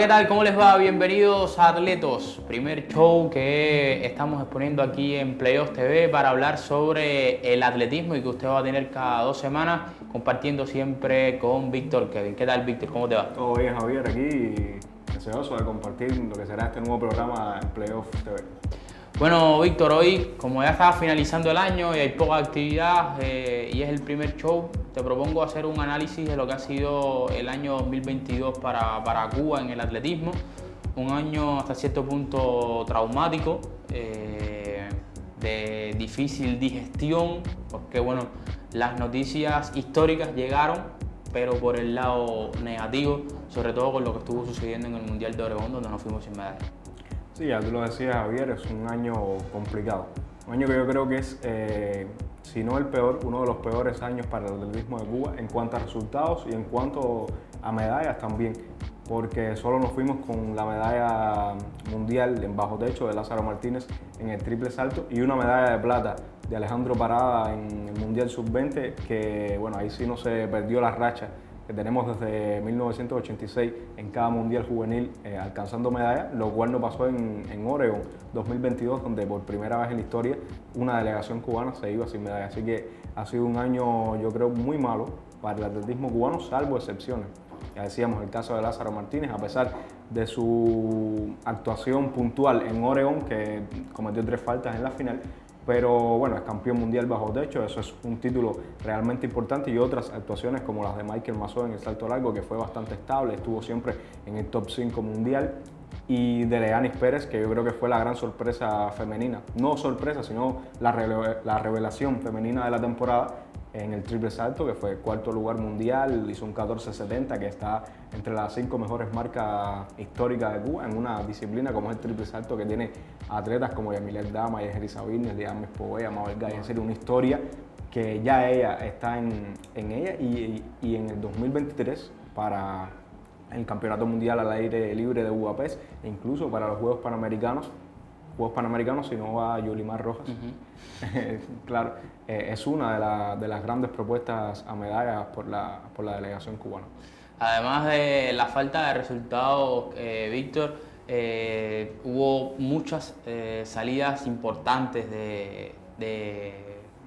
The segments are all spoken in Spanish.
¿qué tal? ¿Cómo les va? Bienvenidos a Atletos, primer show que estamos exponiendo aquí en Playoffs TV para hablar sobre el atletismo y que usted va a tener cada 2 semanas compartiendo siempre con Víctor Kevin. ¿Qué tal, Víctor? ¿Cómo te va? Todo bien, Javier, aquí deseoso de compartir lo que será este nuevo programa en Playoffs TV. Bueno, Víctor, hoy, como ya está finalizando el año y hay poca actividad y es el primer show, te propongo hacer un análisis de lo que ha sido el año 2022 para Cuba en el atletismo. Un año hasta cierto punto traumático, de difícil digestión, porque bueno, las noticias históricas llegaron, pero por el lado negativo, sobre todo con lo que estuvo sucediendo en el Mundial de Oregón, donde nos fuimos sin medalla. Sí, ya tú lo decías, Javier, es un año complicado. Un año que yo creo que es, si no el peor, uno de los peores años para el atletismo de Cuba en cuanto a resultados y en cuanto a medallas también, porque solo nos fuimos con la medalla mundial en bajo techo de Lázaro Martínez en el triple salto y una medalla de plata de Alejandro Parada en el Mundial Sub-20, que bueno, ahí sí no se perdió la racha que tenemos desde 1986 en cada mundial juvenil alcanzando medallas, lo cual no pasó en Oregon 2022, donde por primera vez en la historia una delegación cubana se iba sin medalla. Así que ha sido un año, yo creo, muy malo para el atletismo cubano, salvo excepciones. Ya decíamos el caso de Lázaro Martínez, a pesar de su actuación puntual en Oregon, que cometió 3 faltas en la final, pero bueno, es campeón mundial bajo techo, eso es un título realmente importante, y otras actuaciones como las de Michael Massó en el salto largo, que fue bastante estable, estuvo siempre en el top 5 mundial, y de Leanis Pérez, que yo creo que fue la gran sorpresa femenina, no sorpresa, sino la revelación femenina de la temporada en el triple salto, que fue 4º lugar mundial, hizo un 14.70, que está entre las 5 mejores marcas históricas de Cuba en una disciplina como es el triple salto, que tiene atletas como Yamilet Dama, Yejeri Sabines, Liamis Poveda, Mabel Gay, es decir, una historia que ya ella está en ella, y en el 2023 para el Campeonato Mundial al Aire Libre de Budapest e incluso para los Juegos Panamericanos, si no va Yolimar Rojas. Claro, es una de las grandes propuestas a medallas por la delegación cubana. Además de la falta de resultados, Víctor, hubo muchas salidas importantes de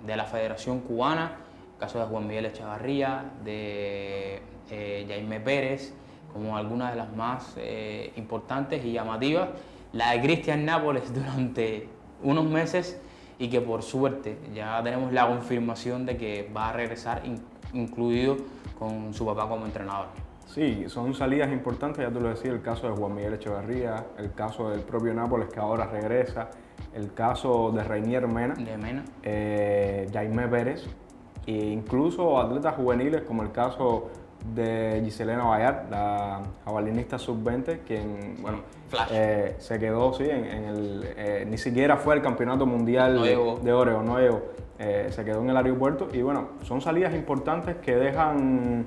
la Federación Cubana, el caso de Juan Miguel Echevarría, de Jaime Pérez, como algunas de las más importantes y llamativas. La de Cristian Nápoles durante unos meses, y que por suerte ya tenemos la confirmación de que va a regresar, incluido con su papá como entrenador. Sí, son salidas importantes, ya tú lo decías, el caso de Juan Miguel Echevarría, el caso del propio Nápoles, que ahora regresa, el caso de Reinier Mena, Jaime Pérez, e incluso atletas juveniles como el caso de Giselena Bayar, la jabalinista sub-20, quien bueno, se quedó ni siquiera fue al campeonato mundial de Oregon, no llegó, se quedó en el aeropuerto, y bueno, son salidas importantes que dejan,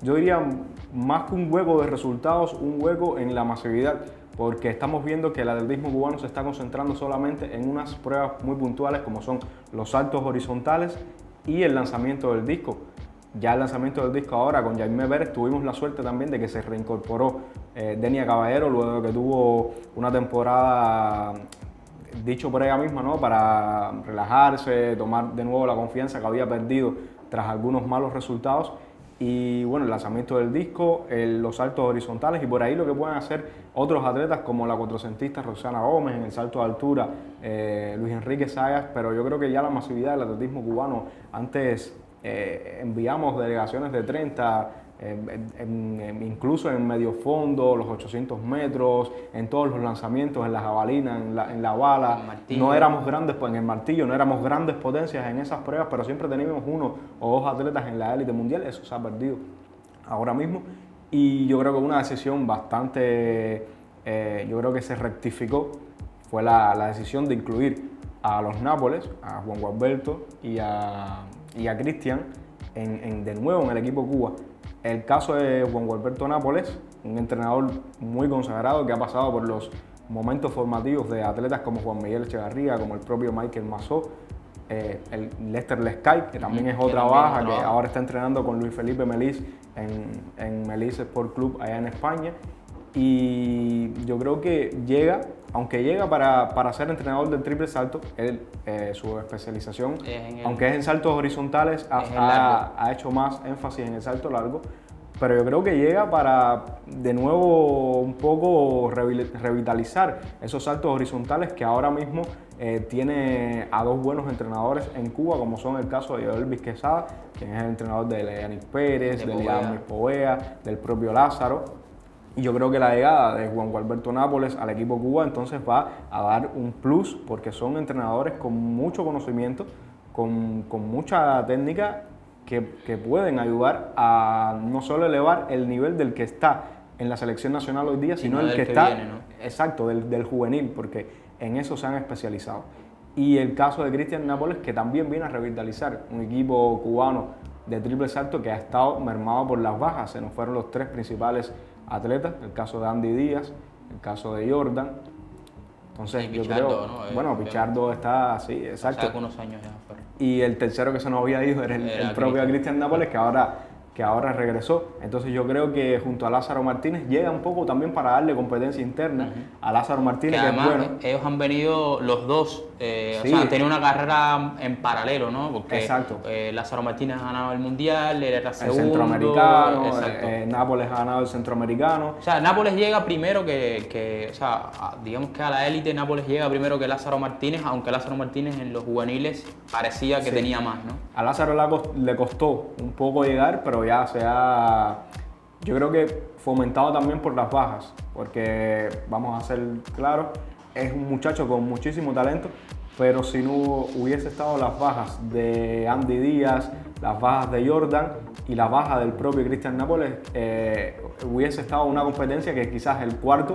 yo diría, más que un hueco de resultados, un hueco en la masividad, porque estamos viendo que el atletismo cubano se está concentrando solamente en unas pruebas muy puntuales, como son los saltos horizontales y el lanzamiento del disco. Ya el lanzamiento del disco ahora con Jaime Pérez, tuvimos la suerte también de que se reincorporó Denia Caballero, luego de que tuvo una temporada, dicho por ella misma, ¿no?, para relajarse, tomar de nuevo la confianza que había perdido tras algunos malos resultados. Y bueno, el lanzamiento del disco, los saltos horizontales, y por ahí lo que pueden hacer otros atletas como la cuatrocentista Roxana Gómez en el salto de altura, Luis Enrique Sayas, pero yo creo que ya la masividad del atletismo cubano, antes enviamos delegaciones de 30, incluso en medio fondo, los 800 metros, en todos los lanzamientos, en la jabalina, en la bala. No éramos grandes, pues en el martillo, no éramos grandes potencias en esas pruebas, pero siempre teníamos 1 o 2 atletas en la élite mundial. Eso se ha perdido ahora mismo, y yo creo que una decisión bastante, yo creo que se rectificó, fue la decisión de incluir a los Nápoles, a Juan Gualberto y a Cristian de nuevo en el equipo Cuba. El caso de Juan Gualberto Nápoles, un entrenador muy consagrado que ha pasado por los momentos formativos de atletas como Juan Miguel Echevarría, como el propio Michael Massó, el Lester Lescay, que también es otra baja, que ahora está entrenando con Luis Felipe Melis en Melis Sport Club allá en España. y yo creo que llega, aunque llega para ser entrenador del triple salto, él, su especialización, aunque es en saltos horizontales, ha hecho más énfasis en el salto largo, pero yo creo que llega para de nuevo un poco revitalizar esos saltos horizontales que ahora mismo tiene a dos buenos entrenadores en Cuba, como son el caso de Elvis Quesada, quien es el entrenador de Leanis Pérez, de Liamir Povea, del propio Lázaro. Y yo creo que la llegada de Juan Gualberto Nápoles al equipo Cuba entonces va a dar un plus, porque son entrenadores con mucho conocimiento, con mucha técnica, que pueden ayudar a no solo elevar el nivel del que está en la selección nacional hoy día, sino el que está, viene, ¿no? Exacto, del juvenil, porque en eso se han especializado. Y el caso de Cristian Nápoles, que también viene a revitalizar un equipo cubano de triple salto que ha estado mermado por las bajas. Se nos fueron los tres principales atletas, el caso de Andy Díaz, el caso de Jordan. Entonces yo creo, ¿no? Bueno, Pichardo está así, exacto. Hace algunos años ya fueron. Y el tercero que se nos había ido era el propio Cristian Nápoles, que ahora regresó. Entonces yo creo que junto a Lázaro Martínez llega un poco también para darle competencia interna a Lázaro Martínez, que además, es bueno. Ellos han venido los dos, sí. O sea, han tenido una carrera en paralelo, ¿no? Porque Lázaro Martínez ha ganado el Mundial, él era segundo. El centroamericano, Nápoles ha ganado el centroamericano. O sea, Nápoles llega primero o sea, digamos que a la élite Nápoles llega primero que Lázaro Martínez, aunque Lázaro Martínez en los juveniles parecía que tenía más, ¿no? A Lázaro le costó un poco llegar, pero ya se ha, yo creo que fomentado también por las bajas, porque vamos a ser claros, es un muchacho con muchísimo talento, pero si no hubiese estado las bajas de Andy Díaz, las bajas de Jordan y la baja del propio Cristian Nápoles, hubiese estado una competencia que quizás el cuarto,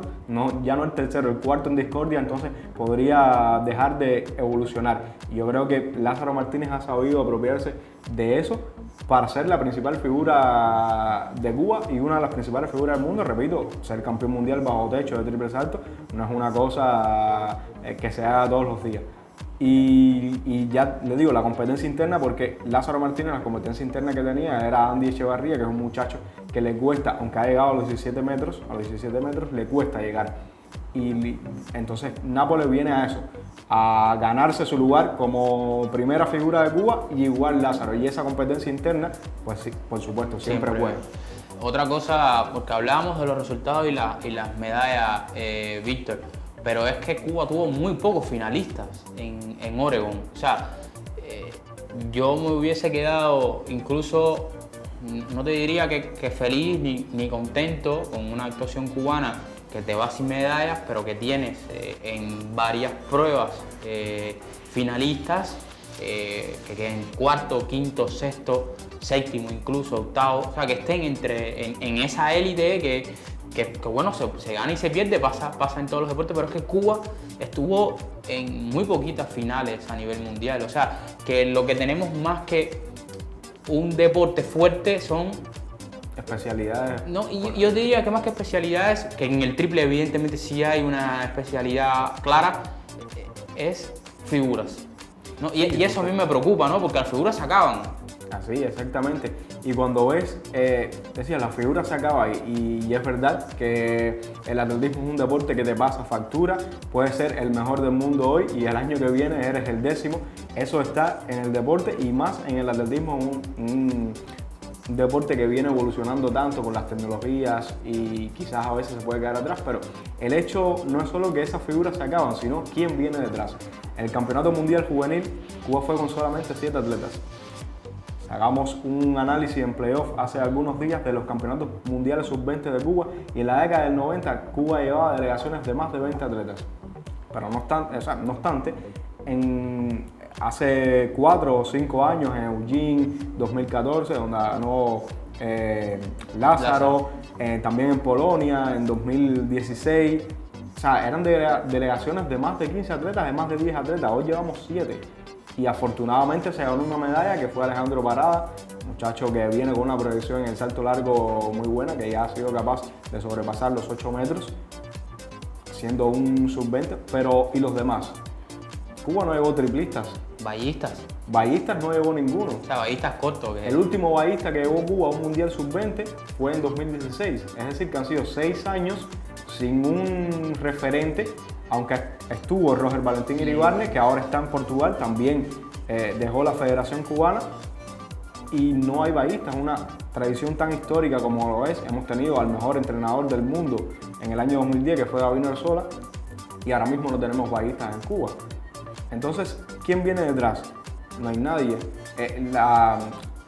ya no el tercero, el cuarto en discordia, entonces podría dejar de evolucionar. Y yo creo que Lázaro Martínez ha sabido apropiarse de eso para ser la principal figura de Cuba y una de las principales figuras del mundo. Repito, ser campeón mundial bajo techo de triple salto no es una cosa que se haga todos los días. Y ya le digo, la competencia interna, porque Lázaro Martínez, la competencia interna que tenía era Andy Echevarría, que es un muchacho que le cuesta, aunque ha llegado a los 17 metros, le cuesta llegar. Y entonces Nápoles viene a eso, a ganarse su lugar como primera figura de Cuba, y igual Lázaro. Y esa competencia interna, pues sí, por supuesto, siempre buena. Otra cosa, porque hablábamos de los resultados y las medallas, Víctor, pero es que Cuba tuvo muy pocos finalistas en Oregón. O sea, yo me hubiese quedado incluso, no te diría que feliz ni contento con una actuación cubana que te va sin medallas, pero que tienes en varias pruebas finalistas, que queden cuarto, quinto, sexto, séptimo, incluso octavo. O sea, que estén en esa élite que bueno, se gana y se pierde, pasa en todos los deportes, pero es que Cuba estuvo en muy poquitas finales a nivel mundial. O sea, que lo que tenemos más que un deporte fuerte son especialidades. No, y yo diría que más que especialidades, que en el triple evidentemente sí hay una especialidad clara, es figuras, ¿no? Y eso a mí me preocupa, ¿no? Porque las figuras se acaban. Así, exactamente. Y cuando ves, decía, las figuras se acaban, y es verdad que el atletismo es un deporte que te pasa factura, puedes ser el mejor del mundo hoy y el año que viene eres el 10º. Eso está en el deporte, y más en el atletismo, un deporte que viene evolucionando tanto con las tecnologías, y quizás a veces se puede quedar atrás, pero el hecho no es solo que esas figuras se acaban, sino quién viene detrás. En el Campeonato Mundial Juvenil, Cuba fue con solamente 7 atletas. Hagamos un análisis en playoff hace algunos días de los campeonatos mundiales sub-20 de Cuba, y en la década del 90 Cuba llevaba delegaciones de más de 20 atletas. Pero no obstante, hace 4 o 5 años en Eugene 2014, donde ganó Lázaro. También en Polonia en 2016, o sea, eran delegaciones de más de 15 atletas, de más de 10 atletas. Hoy llevamos 7. Y afortunadamente se ganó una medalla, que fue Alejandro Parada, muchacho que viene con una proyección en el salto largo muy buena, que ya ha sido capaz de sobrepasar los 8 metros, siendo un sub-20. Pero, ¿y los demás? Cuba no llevó triplistas. Ballistas no llevó ninguno. O sea, ballistas cortos. El último ballista que llevó Cuba a un mundial sub-20 fue en 2016. Es decir, que han sido 6 años sin un referente, aunque estuvo Roger Valentín Iribarne, que ahora está en Portugal, también dejó la Federación Cubana, y no hay baístas, una tradición tan histórica como lo es. Hemos tenido al mejor entrenador del mundo en el año 2010, que fue Gabino Arzola, y ahora mismo no tenemos baístas en Cuba. Entonces, ¿quién viene detrás? No hay nadie.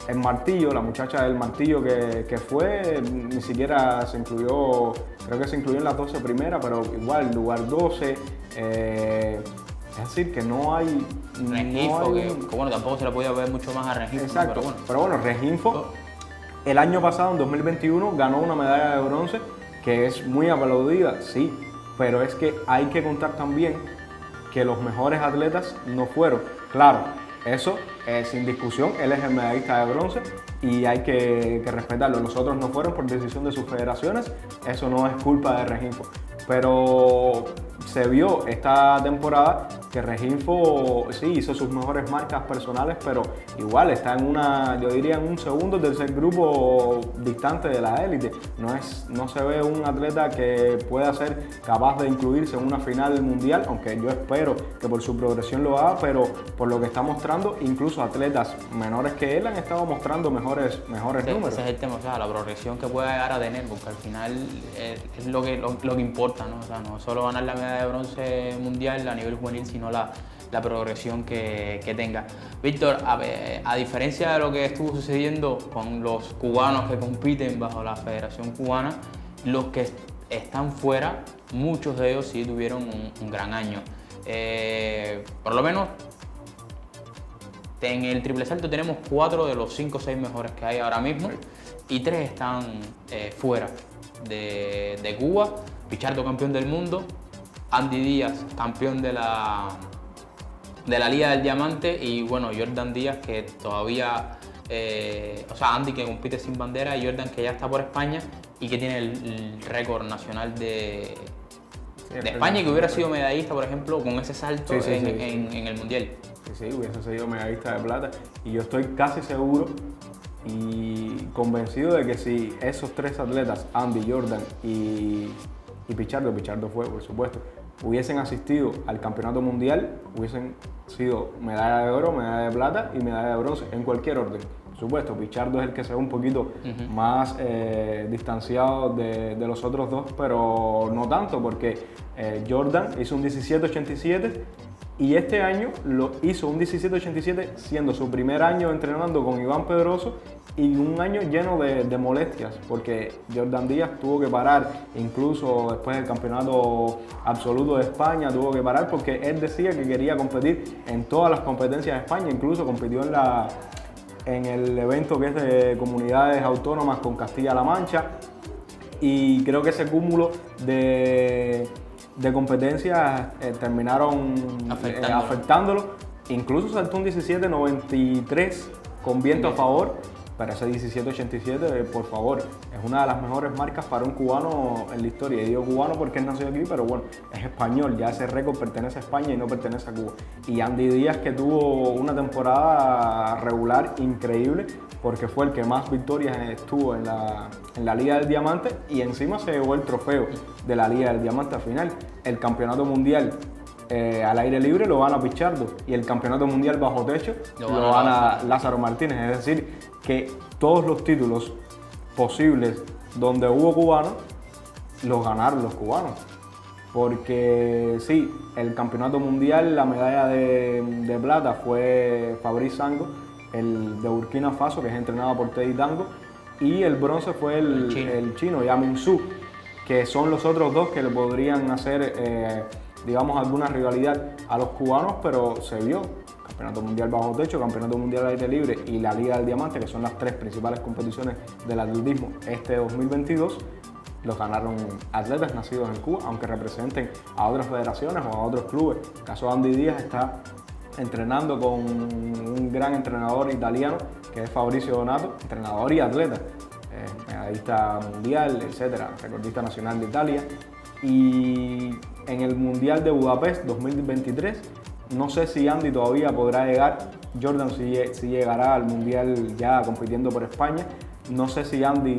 El martillo, la muchacha del martillo que fue, ni siquiera se incluyó, creo que se incluyó en las 12 primeras, pero igual, lugar 12. Es decir, que no hay... Reginfo, que bueno, tampoco se le podía ver mucho más a Reginfo. Exacto, pero bueno, Reginfo el año pasado, en 2021, ganó una medalla de bronce, que es muy aplaudida, sí, pero es que hay que contar también que los mejores atletas no fueron. Claro, eso sin discusión, él es el medallista de bronce y hay que respetarlo. Los otros no fueron por decisión de sus federaciones, eso no es culpa de Reginfo. Pero se vio esta temporada que Reginfo sí hizo sus mejores marcas personales, pero igual está en yo diría en un segundo o tercer grupo distante de la élite. No se ve un atleta que pueda ser capaz de incluirse en una final mundial, aunque yo espero que por su progresión lo haga, pero por lo que está mostrando, incluso atletas menores que él han estado mostrando mejores números. Ese es el tema, o sea, la progresión que puede llegar a tener, porque al final es lo que importa, ¿no? O sea, no solo ganar la medalla de bronce mundial a nivel juvenil, sino la progresión que tenga. Víctor, a diferencia de lo que estuvo sucediendo con los cubanos que compiten bajo la Federación Cubana, los que están fuera, muchos de ellos sí tuvieron un gran año. Por lo menos en el triple salto tenemos 4 de los 5 o 6 mejores que hay ahora mismo, y 3 están fuera de Cuba. Pichardo, campeón del mundo; Andy Díaz, campeón de la Liga del Diamante; y bueno, Jordan Díaz, que todavía, Andy, que compite sin bandera, y Jordan, que ya está por España y que tiene el récord nacional de España, y que hubiera sido medallista, por ejemplo, con ese salto en el Mundial. Sí, hubiese sido medallista de plata, y yo estoy casi seguro y convencido de que si esos 3 atletas, Andy, Jordan y Pichardo fue, por supuesto, hubiesen asistido al campeonato mundial, hubiesen sido medalla de oro, medalla de plata y medalla de bronce, en cualquier orden. Por supuesto, Pichardo es el que se ve un poquito más distanciado de los otros dos, pero no tanto, porque Jordan hizo un 17.87 y este año lo hizo un 17.87 siendo su primer año entrenando con Iván Pedroso, y un año lleno de molestias, porque Jordan Díaz tuvo que parar, incluso después del campeonato absoluto de España tuvo que parar, porque él decía que quería competir en todas las competencias de España, incluso compitió en el evento que es de comunidades autónomas con Castilla-La Mancha, y creo que ese cúmulo de competencias terminaron afectándolo. Incluso saltó un 17.93 con viento a favor, pero ese 17.87, por favor, es una de las mejores marcas para un cubano en la historia. Y digo cubano porque él nació aquí, pero bueno, es español, ya ese récord pertenece a España y no pertenece a Cuba. Y Andy Díaz, que tuvo una temporada regular increíble, porque fue el que más victorias estuvo en la Liga del Diamante, y encima se llevó el trofeo de la Liga del Diamante al final. El campeonato mundial al aire libre lo gana Pichardo, y el campeonato mundial bajo techo lo gana Lázaro Martínez. Es decir, que todos los títulos posibles donde hubo cubanos, los ganaron los cubanos. Porque sí, el campeonato mundial, la medalla de plata fue Fabrice Sango, el de Burkina Faso, que es entrenado por Teddy Dango, y el bronce fue el chino, Yamin Su, que son los otros dos que le podrían hacer, digamos, alguna rivalidad a los cubanos, pero se vio. Campeonato mundial bajo techo, campeonato mundial al aire libre y la Liga del Diamante, que son las 3 principales competiciones del atletismo este 2022, los ganaron atletas nacidos en Cuba, aunque representen a otras federaciones o a otros clubes. El caso de Andy Díaz está entrenando con un gran entrenador italiano, que es Fabrizio Donato, entrenador y atleta, medallista mundial, etcétera, recordista nacional de Italia. Y en el Mundial de Budapest 2023, no sé si Andy todavía podrá llegar, Jordan sí llegará al Mundial ya compitiendo por España, No sé si Andy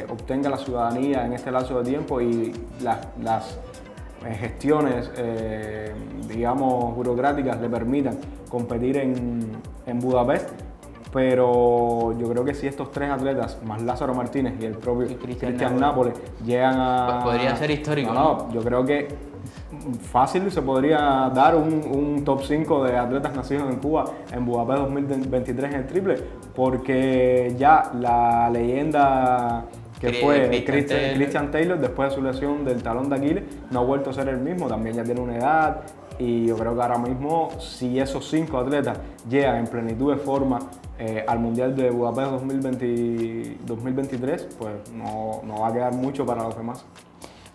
obtenga la ciudadanía en este lapso de tiempo y las gestiones, digamos, burocráticas le permitan competir en Budapest, pero yo creo que si estos tres atletas, más Lázaro Martínez y el propio Cristian Nápoles, llegan a... Pues podría ser histórico. No, yo creo que fácil se podría dar un top 5 de atletas nacidos en Cuba en Budapest 2023 en el triple, porque ya la leyenda que fue Christian Taylor, después de su lesión del talón de Aquiles, no ha vuelto a ser el mismo, también ya tiene una edad, y yo creo que ahora mismo, si esos 5 atletas llegan en plenitud de forma al Mundial de Budapest 2023, pues no va a quedar mucho para los demás.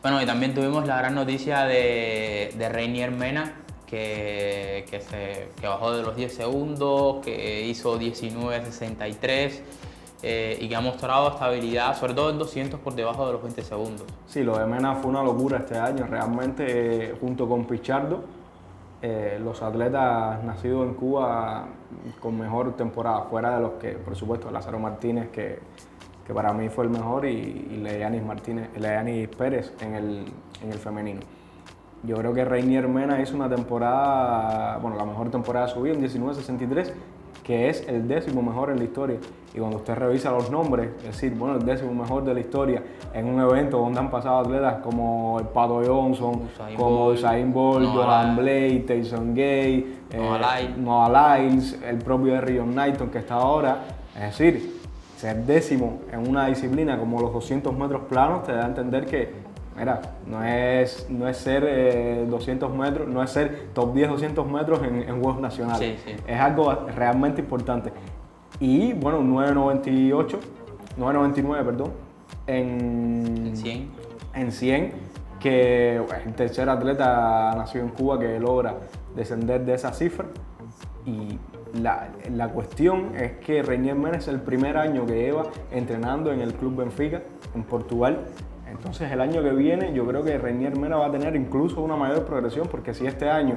Bueno, y también tuvimos la gran noticia de Reinier Mena, que bajó de los 10 segundos, que hizo 19.63 y que ha mostrado estabilidad, sobre todo en 200 por debajo de los 20 segundos. Sí, lo de Mena fue una locura este año, realmente, junto con Pichardo, los atletas nacidos en Cuba con mejor temporada, fuera de los que, por supuesto, Lázaro Martínez, que para mí fue el mejor, y Leanis Pérez en el femenino. Yo creo que Reinier Mena hizo una temporada, bueno, la mejor temporada de su vida, en 19.63, que es el 10º mejor en la historia. Y cuando usted revisa los nombres, es decir, bueno, el 10º mejor de la historia en un evento donde han pasado atletas como el Pato Johnson, como Usain Bolt, Johan Blake, Tyson Gay, Noah Lyles, el propio Erion Knighton que está ahora. Es decir, ser 10º en una disciplina como los 200 metros planos te da a entender que, mira, no es ser 200 metros, no es ser top 10 200 metros en Juegos Nacionales. Sí. Es algo realmente importante. Y bueno, 9.99, perdón, en 100, que es el tercer atleta nacido en Cuba que logra descender de esa cifra. Y la cuestión es que Reinier Mena es el primer año que lleva entrenando en el Club Benfica, en Portugal. Entonces el año que viene yo creo que Reinier Mena va a tener incluso una mayor progresión, porque si este año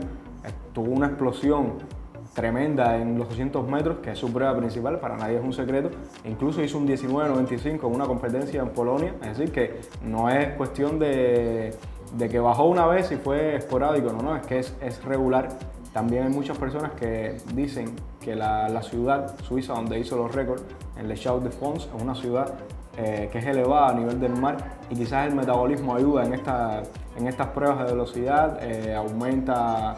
tuvo una explosión tremenda en los 200 metros, que es su prueba principal, para nadie es un secreto, incluso hizo un 19.95 en una competencia en Polonia, es decir, que no es cuestión de que bajó una vez y fue esporádico, no, es que es regular. También hay muchas personas que dicen que la ciudad suiza donde hizo los récords, en Les Chaux de Fonds, es una ciudad que es elevada a nivel del mar, y quizás el metabolismo ayuda en estas pruebas de velocidad, aumenta,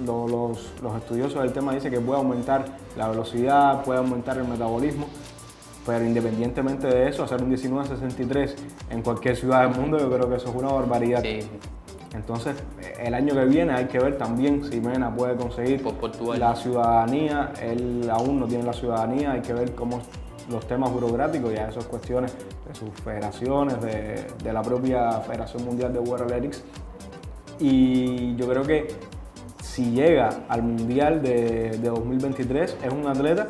los estudiosos del tema dicen que puede aumentar la velocidad, puede aumentar el metabolismo, pero independientemente de eso, hacer un 19.63 en cualquier ciudad del mundo, yo creo que eso es una barbaridad. Sí. Entonces, el año que viene hay que ver también si Mena puede conseguir la ciudadanía. Él aún no tiene la ciudadanía, hay que ver cómo los temas burocráticos, ya esas cuestiones de sus federaciones, de la propia Federación Mundial de World Athletics. Y yo creo que si llega al Mundial de 2023, es un atleta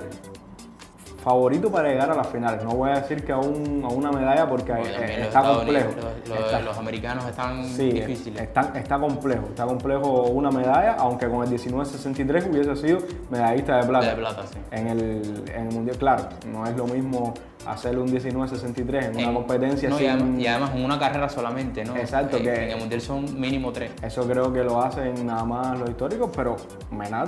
favorito para llegar a las finales. No voy a decir que a una medalla, porque está complejo. Los americanos están difíciles. Está complejo una medalla, aunque con el 19.63 hubiese sido medallista de plata. De plata, sí. En el Mundial, claro, no es lo mismo hacerle un 19.63 en una competencia. No, y además en una carrera solamente, ¿no? Exacto. Que en el Mundial son mínimo 3. Eso creo que lo hacen nada más los históricos, pero Mena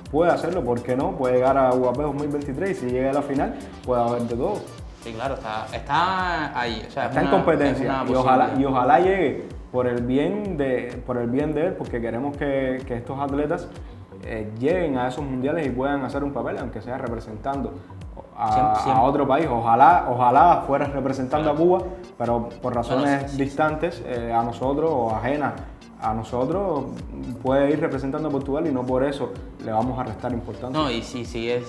puede hacerlo, ¿por qué no? Puede llegar a UAP 2023 y si llega a la final puede haber de todo. Sí, claro, está ahí. O sea, está en competencia y ojalá llegue por el bien de él, porque queremos que estos atletas lleguen a esos mundiales y puedan hacer un papel, aunque sea representando a otro país. Ojalá fuera representando a Cuba, pero por razones distantes a nosotros o ajenas a nosotros, puede ir representando a Portugal y no por eso le vamos a restar importancia. No, y sí sigue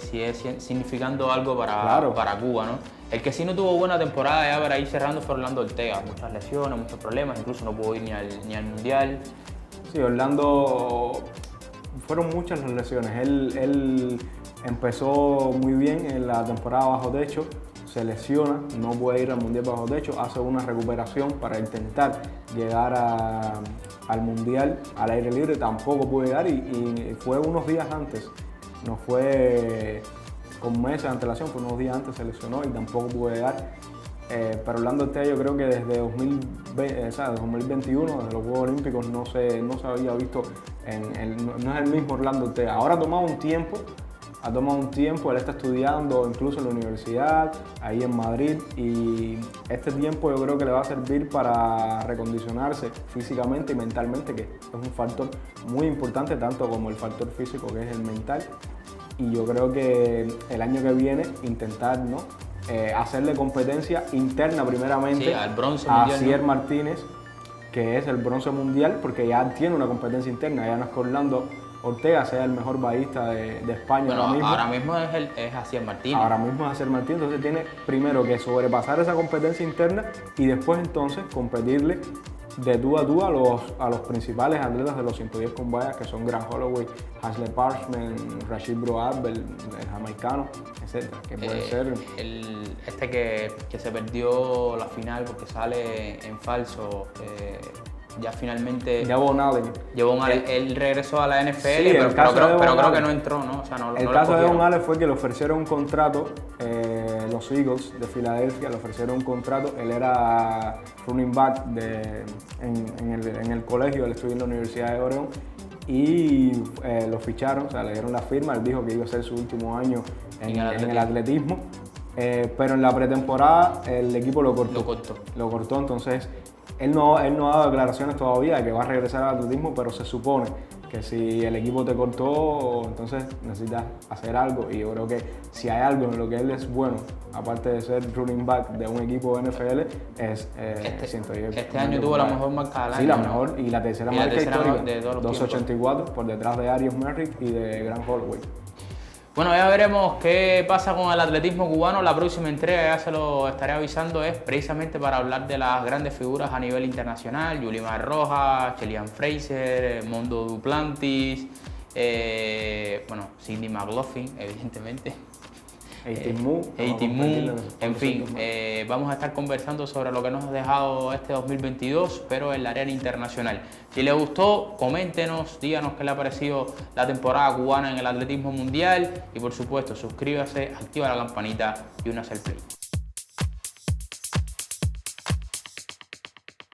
significando algo para Cuba, ¿no? El que sí no tuvo buena temporada ya para ir cerrando fue Orlando Ortega. Muchas lesiones, muchos problemas, incluso no pudo ir ni al Mundial. Sí, Orlando, fueron muchas las lesiones. Él empezó muy bien en la temporada bajo techo, se lesiona, no puede ir al Mundial bajo techo, hace una recuperación para intentar llegar al Mundial al aire libre, tampoco pudo llegar y fue unos días antes, no fue con meses de antelación, por unos días antes se lesionó y tampoco pudo llegar. Pero Orlando Ortega yo creo que desde 2021, desde los Juegos Olímpicos, no se había visto, no es el mismo Orlando Ortega. Ahora ha tomado un tiempo, él está estudiando incluso en la universidad, ahí en Madrid, y este tiempo yo creo que le va a servir para recondicionarse físicamente y mentalmente, que es un factor muy importante, tanto como el factor físico que es el mental. Y yo creo que el año que viene intentar, ¿no?, hacerle competencia interna primeramente al bronce a mundial, Sier Martínez, que es el bronce mundial, porque ya tiene una competencia interna, ya no es que Orlando Ortega sea el mejor bahista de España. Bueno, ahora mismo es Asier Martínez. Ahora mismo es Asier Martínez, entonces tiene primero que sobrepasar esa competencia interna y después entonces competirle de tú a tú a los principales atletas de los 110 con vallas, que son Grant Holloway, Ashley Parchment, Rashid Broad, el jamaicano, etc. Que puede ser... que se perdió la final porque sale en falso, ya finalmente... Javon Allen. Él regresó a la NFL, sí, pero creo que no entró, ¿no? O sea, el caso de Javon Allen fue que le ofrecieron un contrato, los Eagles de Filadelfia le ofrecieron un contrato. Él era running back en el colegio, él estudió en la Universidad de Oregon, y lo ficharon, o sea, le dieron la firma. Él dijo que iba a ser su último año en el atletismo. Pero en la pretemporada el equipo lo cortó, entonces él no ha dado declaraciones todavía de que va a regresar al atletismo, pero se supone que si el equipo te cortó, entonces necesitas hacer algo. Y yo creo que si hay algo en lo que él es bueno, aparte de ser running back de un equipo de NFL, es 110. Este año tuvo la mejor marca del año. Sí, la mejor y la tercera marca histórica, de todos los 2.84 por detrás de Arius Merrick y de Grant Holloway. Bueno, ya veremos qué pasa con el atletismo cubano. La próxima entrega, ya se lo estaré avisando, es precisamente para hablar de las grandes figuras a nivel internacional: Yulimar Rojas, Chelian Fraser, Mondo Duplantis, Sidney McLaughlin, evidentemente. Eitinmu, en fin, vamos a estar conversando sobre lo que nos ha dejado este 2022, pero en la arena internacional. Si les gustó, coméntenos, díganos qué le ha parecido la temporada cubana en el atletismo mundial y por supuesto suscríbase, activa la campanita y únase al play.